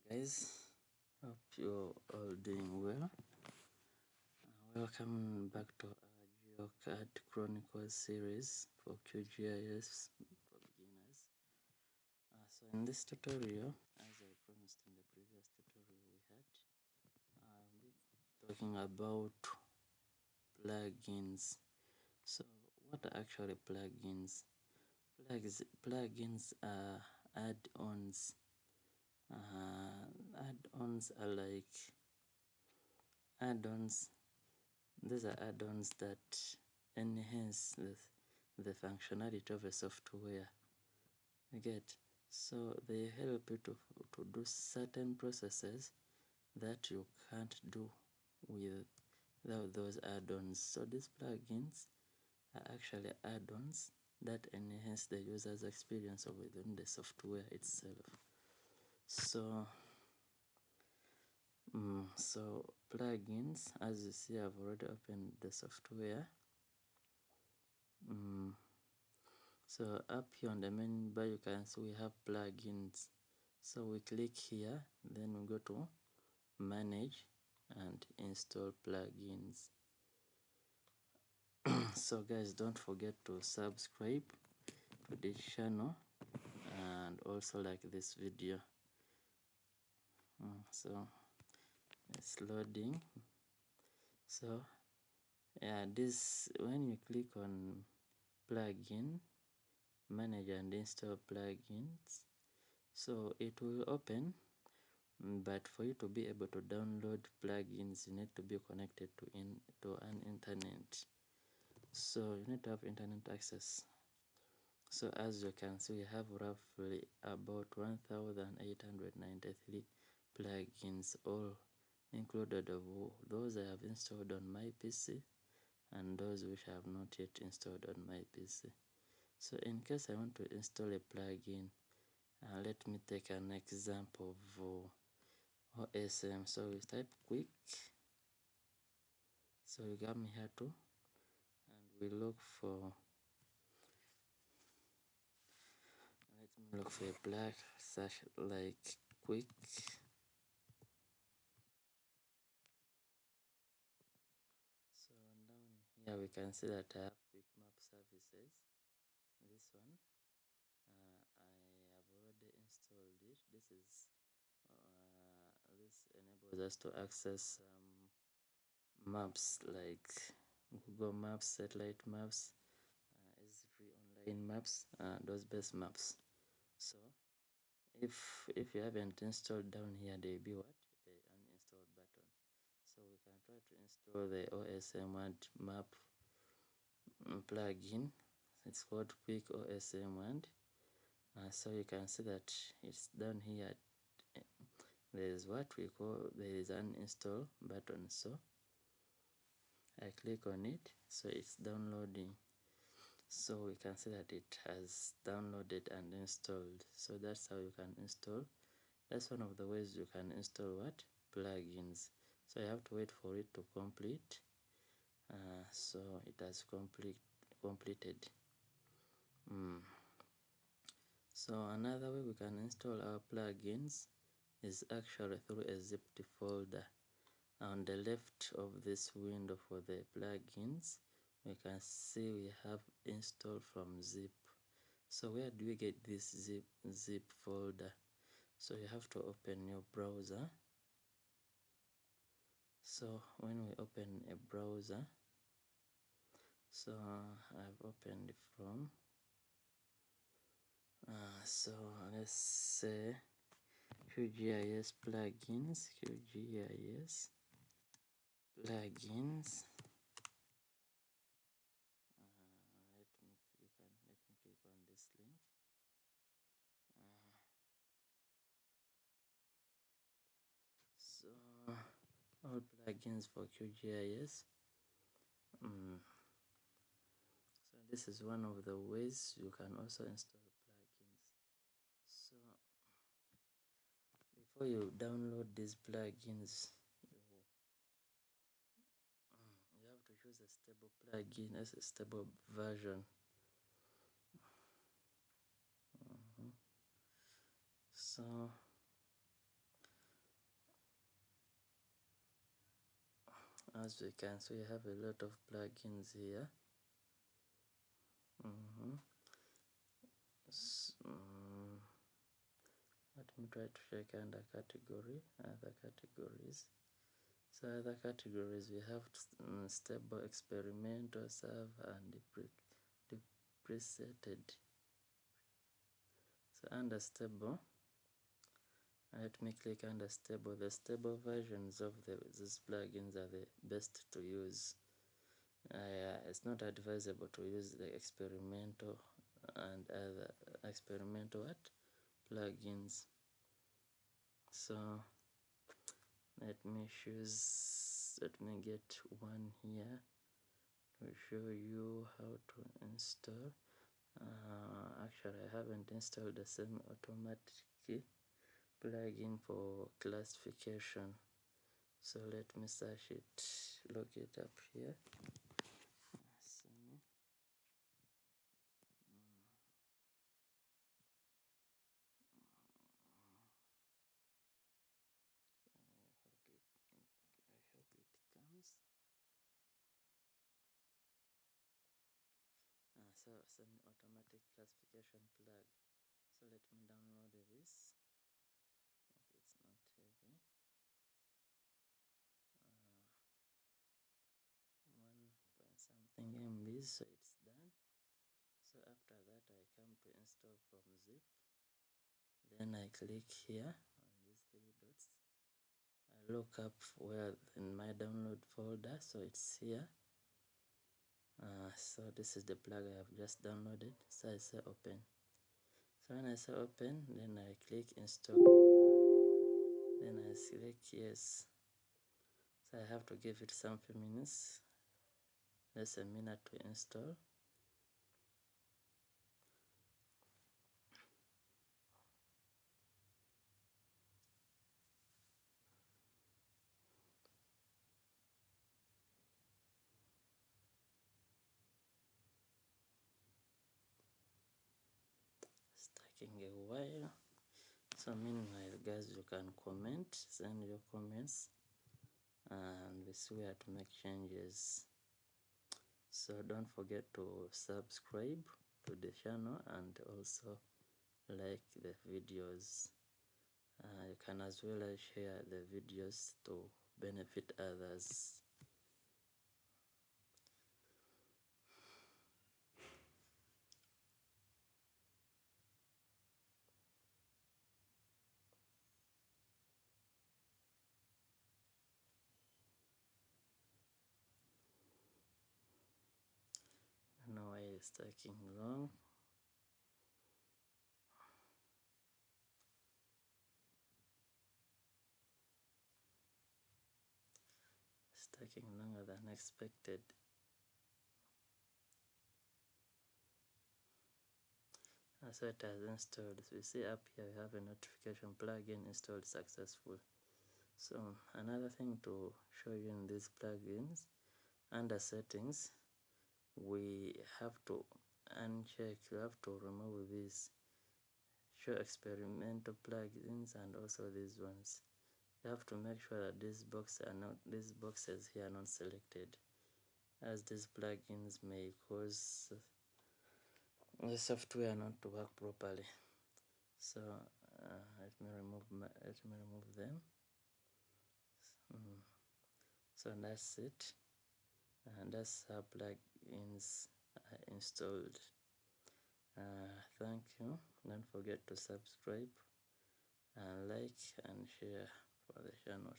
Guys, hope you're all doing well. Welcome back to our GeoCAD Chronicles series for QGIS for beginners. So in this tutorial, as I promised in the previous tutorial we had, I'll be talking about plugins. So what are actually plugins? Plugins are add-ons. Add-ons are like add-ons. These are add-ons that enhance the functionality of a software. You get? So they help you to do certain processes that you can't do without those add-ons. So these plugins are actually add-ons that enhance the user's experience within the software itself. So plugins, as you see, I've already opened the software. So up here on the menu bar you can see we have plugins. So we click here, then we go to manage and install plugins. So guys, don't forget to subscribe to this channel and also like this video. So it's loading. So yeah, this, when you click on plugin, manage and install plugins, so it will open, but for you to be able to download plugins you need to be connected to an internet. So you need to have internet access. So as you can see, we have roughly about 1893 plugins, all included of those I have installed on my PC and those which I have not yet installed on my PC. So in case I want to install a plugin, let me take an example of OSM. So we type quick. So we come here too, and we look for, let me look for a plug such like quick. So down here we can see that I have quick map services. This one, I have already installed it. This enables us to access maps like Google Maps, satellite maps, is free online maps, those base maps. So if you haven't installed, down here there will be what, an uninstall button. So we can try to install the OSM map plugin. It's called quick OSM and so you can see that it's down here. There is what we call, there is an install button. So I click on it, so it's downloading. So we can see that it has downloaded and installed. So that's how you can install. That's one of the ways you can install what, plugins. So you have to wait for it to complete. So it has completed. So another way we can install our plugins is actually through a zipped folder. On the left of this window for the plugins, we can see we have install from zip. So where do we get this zip folder? So you have to open your browser. So when we open a browser, so I've opened from so let's say QGIS plugins, QGIS plugins. Let me click on this link. So all plugins for QGIS. So this is one of the ways you can also install plugins. So before you download these plugins, you have to choose a stable plugin as a stable version. So as we can see, we have a lot of plugins here. Let me try to check under category, other categories. So other categories, we have stable, experimental, serve, and deprecated. So under stable, let me click under stable. The stable versions of these plugins are the best to use. It's not advisable to use the experimental and other experimental plugins. So let me get one here to show you how to install. Actually, I haven't installed the semi-automatic plugin for classification, so let me search it, look it up here. So semi-automatic classification plug. So let me download this. Hope it's not heavy. 1 point something MB, so it's done. So after that, I come to install from zip. Then I click here on these 3 dots. I look up where in my download folder, so it's here. So this is the plug I have just downloaded. So I say open. So when I say open, then I click install. Then I select yes. So I have to give it some few minutes. Less a minute to install. It's taking a while. So meanwhile, guys, you can comment, send your comments, and we see where to make changes. So don't forget to subscribe to the channel and also like the videos. You can as well share the videos to benefit others. Now it's taking long. It's taking longer than expected. So it has installed. So you see up here we have a notification plugin installed successful. So another thing to show you in these plugins, under settings, we have to uncheck, we have to remove these show experimental plugins and also these ones. You have to make sure that these boxes here are not selected, as these plugins may cause the software not to work properly. So let me remove them. So that's it, and that's how plugins are installed. Thank you. Don't forget to subscribe and like and share for the channel.